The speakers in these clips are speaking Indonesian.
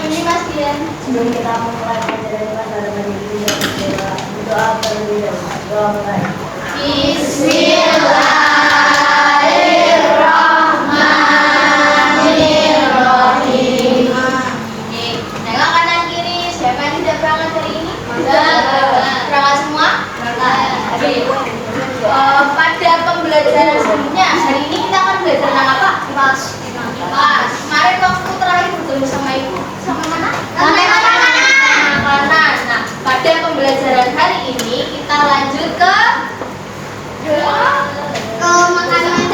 ini Mas Dian. Sebelum kita memulai pelajaran pada hari ini, kita berdoa terlebih dahulu. Doa mulai. Bismillahirrahmanirrahim. Tengok kanan kiri. Siapa yang tidak berangkat hari ini? Berangkat semua? Pada pembelajaran sebelumnya, hari ini kita akan belajar tentang apa? Pas. Kemarin waktu terakhir bertemu sama ibu, sama mana? Makanan. Nah, pada pembelajaran hari ini kita lanjut ke makanan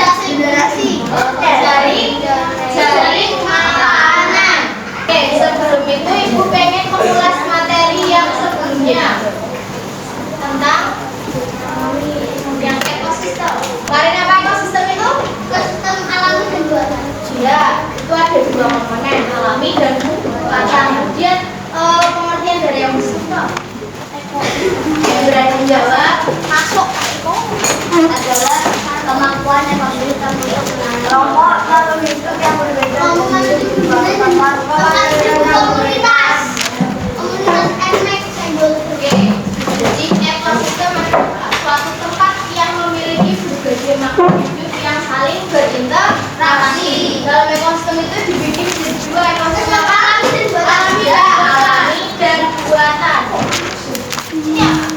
jaring makanan. Oke, sebelum itu ibu pengen mengulas materi yang sebelumnya tentang yang ekosistem. Kemarin apa ekosistem itu? Ekosistem alami dan buatan. Ya, itu ada dua komponen, alami dan buatan. Kemudian pengertian dari yang bersifat. Yang berani menjawab masuk adalah kemampuan ekosistem untuk kelompok makhluk hidup yang berbeda komunitas Oke, jadi ekosistem adalah suatu tempat yang memiliki berbagai makhluk hidup yang saling berinteraksi. Dalam ekosistem itu dibikin jadi dua ekosistem alami dan buatan. Ini apa?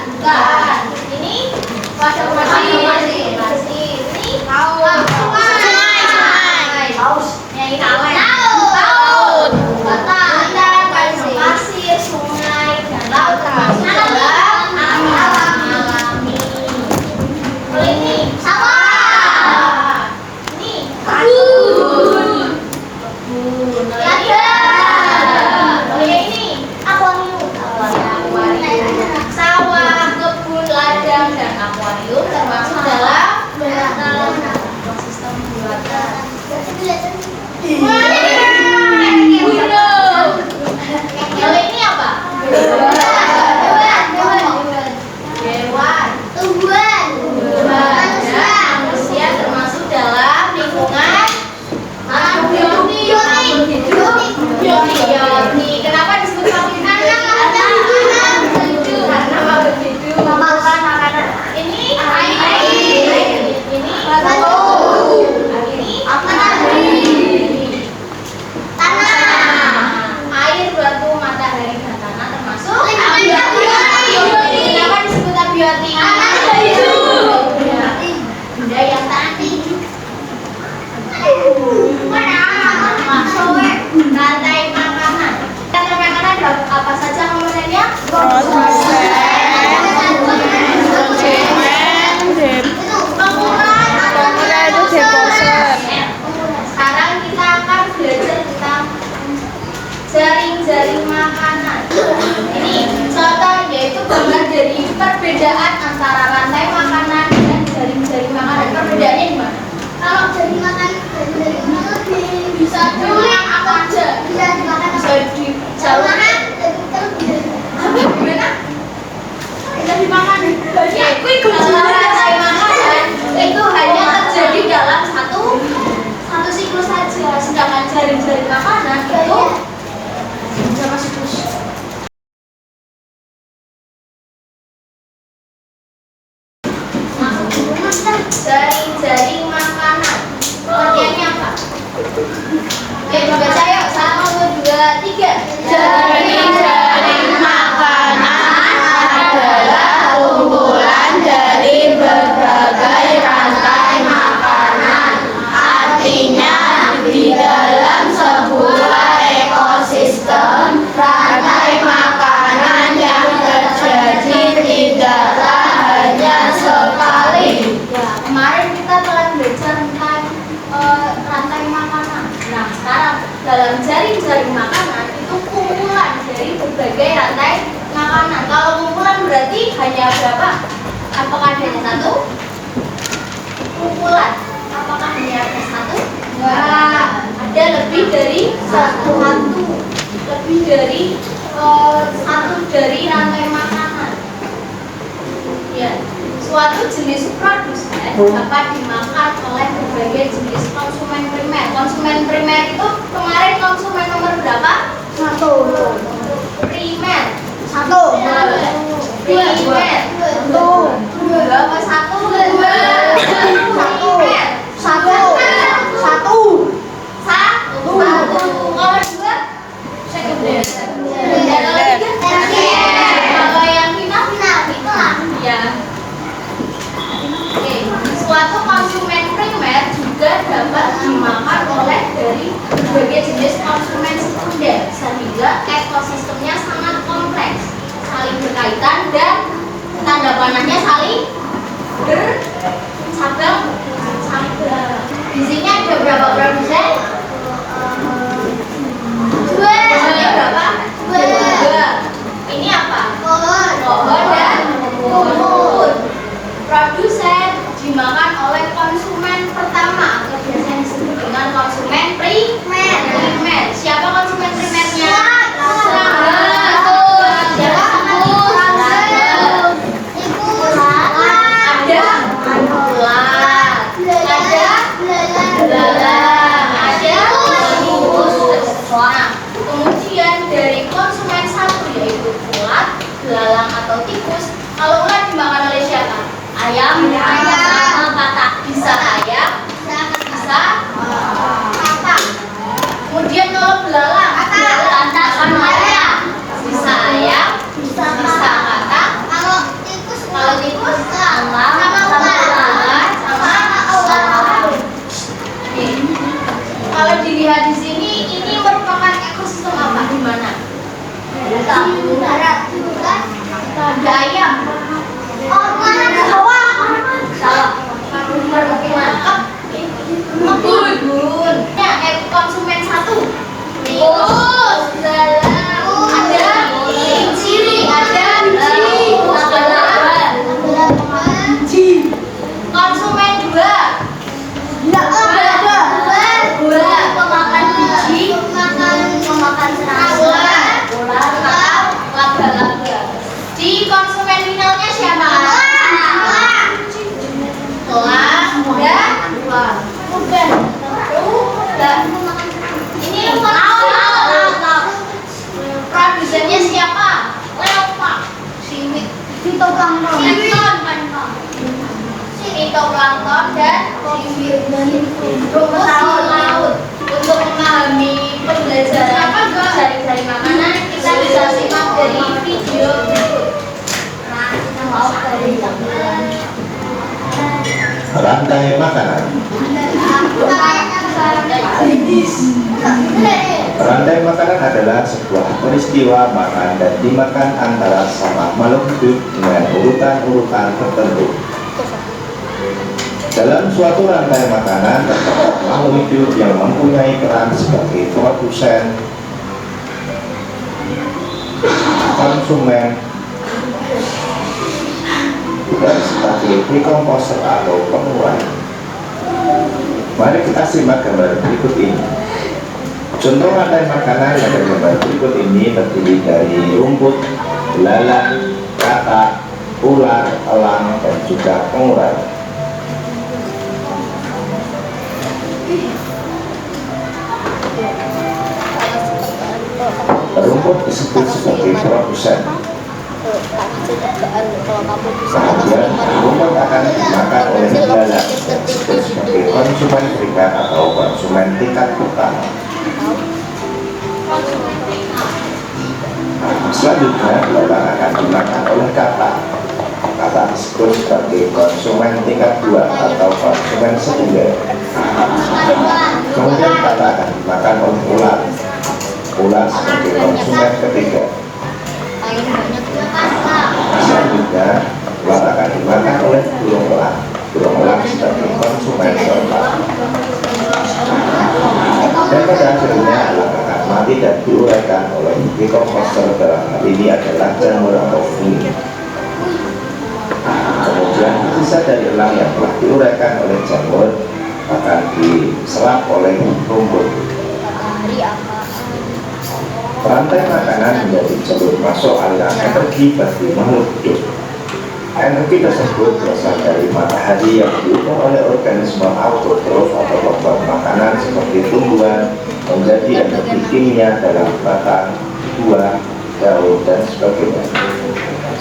Bukan. Ini wadah masih. Ini paus. Yang ini laut. Pasir, sungai, dan laut termasuk dalam alami. Kalau ini sawah. Ini kebun. Kalau ini akuarium. Sawah, kebun, ladang, dan akuarium termasuk dalam ekosistem buatan. Kalau ini apa? Tumbuhan. Manusia termasuk dalam lingkungan biotik. Kenapa disebut biotik? Karena makhluk hidup memakan makanan. Ini air. Ini batu. Ini matahari. Tanah. Air, batu, matahari, dan tanah termasuk abiotik. Kenapa disebut abiotik? Benda yang tak hidup. Rantai makanan. Rantai makanan apa saja komponennya? Sekarang kita akan belajar tentang jaring-jaring makanan. Ini contoh yaitu gambar dari perbedaan antara rantai makanan dan jaring-jaring makanan. Perbedaannya gimana? Kalau jaring makanan bisa dimakan apa aja? Bisa dimakan gimana? Bisa dimakan. Kalau rantai makanan itu hanya terjadi dalam satu siklus saja, sedangkan jaring-jaring makanan itu berapa siklus? Jaring-jaring makanan. Pengertiannya apa? Oke, baca yuk. 1, 2, 3. Jaring-jaring makanan adalah kumpulan dari berbagai rantai makanan. Artinya, di dalam sebuah ekosistem, rantai makanan yang terjadi tidaklah hanya sekali. Ya, kemarin kita telah belajar tentang rantai makanan. Nah, sekarang dalam jaring-jaring makanan itu kumpulan dari berbagai rantai makanan. Kalau kumpulan berarti hanya berapa? Apakah hanya satu? Kumpulan. Apakah hanya ada satu? Enggak. Ada lebih dari satu. Lebih dari satu dari rantai makanan. Ya. Suatu jenis produsen dapat dimakan oleh berbagai jenis konsumen primer. Konsumen primer itu kemarin Kalau dua, sekunder. Kalau yang final, ya. Oke, suatu konsumen primer juga dapat dimakan oleh dari berbagai jenis konsumen sekunder sehingga ekosistemnya sangat kompleks, saling berkaitan dan tanda panahnya saling bercabang. Di sini ada berapa produsen? Dua. Berapa? Dua. Ini apa? Pohon dan rumput. Produsen dimakan oleh konsumen pertama atau biasanya disebut dengan konsumen primer. Siapa konsumen primernya? Kemudian dari konsumen satu yaitu ulat, belalang atau tikus. Kalau ulat dimakan oleh siapa? Ayam, sama katak. Bisa ayam, bisa katak. Kemudian kalau belalang makan ayam, bisa ayam, bisa katak. Kalau tikus sama ulat, sama. Kalau dilihat di sini, ini merupakan ekosistem apa di mana? Ada ayam. Kebun. Ya, konsumen satu. Tikus, belalang, ada ciri, ada biji. Konsumen dua. Dua pemakan biji, pemakan serangga, laba-laba. Di konsumen finalnya siapa? Ini produsennya siapa? Leopard, siwit, fitoplankton dan rumput laut. Untuk memahami pembelajaran jari-jari makanan, kita bisa simak dari video berikut. Rantai makanan. Rantai makanan adalah sebuah peristiwa makan dan dimakan antara sama makhluk hidup dengan urutan-urutan tertentu. Dalam suatu rantai makanan terdapat makhluk hidup yang mempunyai peran sebagai produsen, konsumen, dan sebagai dekomposer atau pengurai. Mari kita simak gambar berikut ini. Contoh rantai makanan pada gambar berikut ini terdiri dari rumput, belalang, katak, ular, elang, dan juga pengurai. Rumput disebut sebagai produsen. Kemudian rumput akan dimakan oleh belalang dan disebut sebagai konsumen terikat atau konsumen tingkat pertama. Selanjutnya belalang akan dimakan oleh katak. Katak disebut sebagai konsumen tingkat 2 atau konsumen sekunder. Kemudian katak akan dimakan oleh ular. Ular sebagai konsumen ketiga. Selanjutnya ular akan dimakan oleh burung elang. Burung elang sebagai konsumen keempat. Dan pada akhirnya elang akan mati dan diuraikan oleh dekomposer, dalam hal ini adalah jamur atau fungi. Kemudian sisa dari elang yang telah diuraikan oleh jamur akan diserap oleh rumput. Rantai makanan menjadi jalur masuk aliran energi bagi makhluk hidup. Energi tersebut berasal dari matahari yang diukur oleh organisme autotrof atau pembuat makanan seperti tumbuhan menjadi energi kimia dalam batang, buah, daun, dan sebagainya.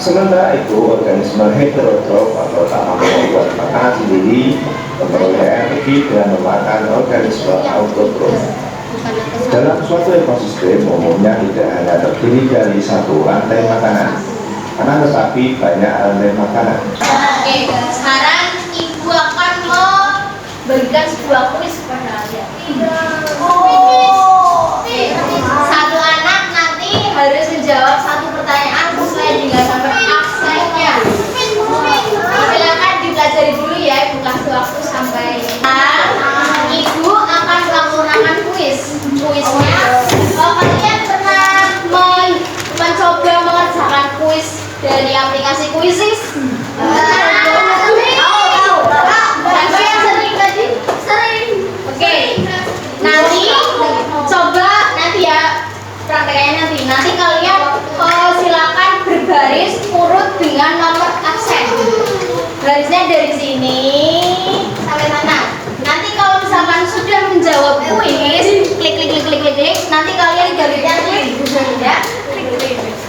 Sementara itu, organisme heterotrof atau tak mampu membuat makanan sendiri memperoleh energi dengan memakan organisme autotrof. Dalam suatu ekosistem umumnya tidak hanya terdiri dari satu rantai makanan, akan tetapi banyak rantai makanan. Oke, sekarang ibu akan memberikan sebuah kuis kepada kalian. Satu anak nanti harus menjawab satu pertanyaan sesuai dengan nomor absennya. Silakan dipelajari dulu ya, ibu kasih waktu sampai. Ibu akan melakukan kuis. Kuisnya, kalian pernah mencoba mengerjakan kuis dari aplikasi Quizizz? Siapa yang sering tadi? Sering. Oke. Nanti coba nanti ya prakteknya nanti kalian silakan berbaris urut dengan nomor absen. Barisnya dari sini sampai mana? Nanti kalau misalkan sudah menjawab kuis, klik. Nanti kalian garisnya klik, ya.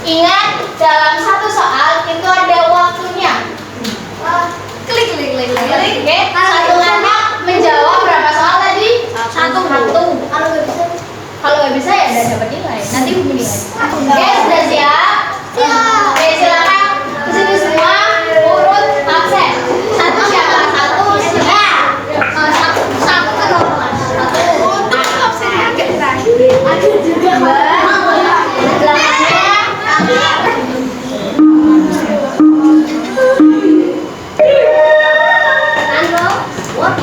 Ingat, dalam satu soal itu ada waktunya. Klik. Oke, satu anak menjawab berapa soal tadi? Satu. Kalau nggak bisa ya udah dapat nilai. Nanti begini lagi. Oke, sudah siap? Oke, silakan kesini semua urut absen. Satu siapa? Satu. Satu kan nomor satu. Absennya agak terakhir. Ada juga belakangnya. What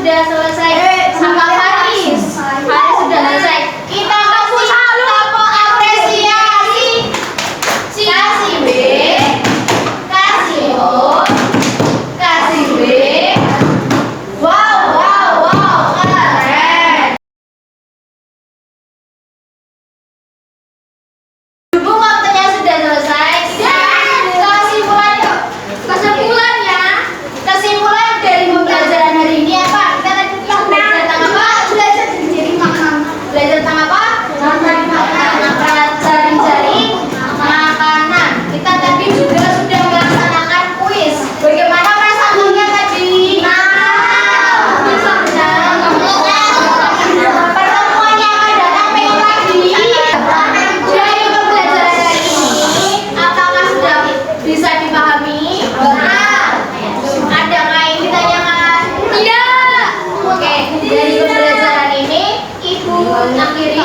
sudah selesai sama Faris. Faris sudah selesai. Kita kasih tepuk mengakhiri